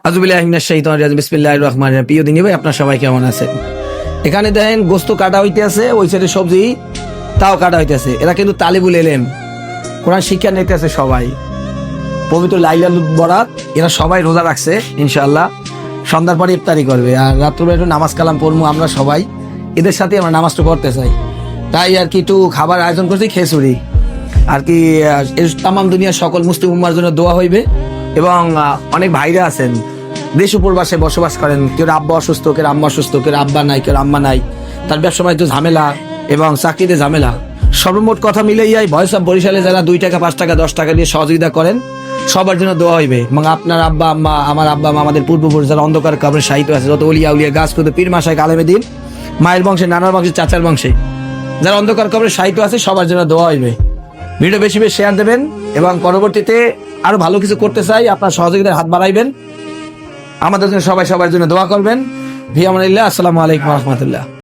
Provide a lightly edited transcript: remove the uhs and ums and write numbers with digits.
আযুবিল্লাহি মিনাশ শাইতানির রাজিম বিসমিল্লাহির রহমানির রহিম। প্রিয় দিনী ভাই, আপনারা সবাই কেমন আছেন? এখানে দেখেন গোস্ত কাটা হইতে আছে, ওই সাইডে সবজি তাও কাটা হইতে আছে। এরা কিন্তু তালিবুল এলেম, কোরআন শিক্ষা নিতে আছে সবাই। পবিত্র লাইলাতুল বরাত, এরা সবাই রোজা রাখছে ইনশাআল্লাহ। সন্ধ্যার পরে ইফতারি করবে আর রাত্রবেলা একটু নামাজ কালাম পড়বো। আমরা সবাই এদের সাথে আমরা নামাজটা পড়তে চাই, তাই আর কি একটু খাবার আয়োজন করছি, খেসুরি আর কি। তাম দুনিয়ার সকল মুসলিম উম্মার জন্য দোয়া হইবে। এবং অনেক ভাইরা আছেন দেশ উপরবাসে বসবাস করেন, কেউ আব্বা অসুস্থ, কেউ আম্মা অসুস্থ, কেউ আব্বা নাই, কেউ আম্মা নাই, তার ব্যবসা বাণিজ্য ঝামেলা এবং চাকরিতে ঝামেলা। সর্বমোট কথা মিলেই ভয়েস অফ বরিশালে যারা 2 টাকা 5 টাকা 10 টাকা দিয়ে সহযোগিতা করেন, সবার জন্য দোয়া হইবে। এবং আপনার আব্বা আম্মা, আমার আব্বা আম্মা, আমাদের পূর্বপুরুষ যারা অন্ধকার কবরে শায়িত আছে, যত ওলিয়া উলিয়া গাছ করতে পীর মাশায়েখ আলেমে দ্বীন, মায়ের বংশে, নানার বংশে, চাচার বংশে যারা অন্ধকার কবরে শায়িত আছে, সবার জন্য দোয়া হইবে। ভিডিও বেশি বেশি শেয়ার দেবেন এবং পরবর্তীতে আরো ভালো কিছু করতে চাই, আপনার সহযোগিতার হাত বাড়াইবেন। আমাদের জন্য সবাই সবার জন্য দোয়া করবেন। ফি আমানিল্লাহ। আসসালামু আলাইকুম ওয়া রাহমাতুল্লাহ।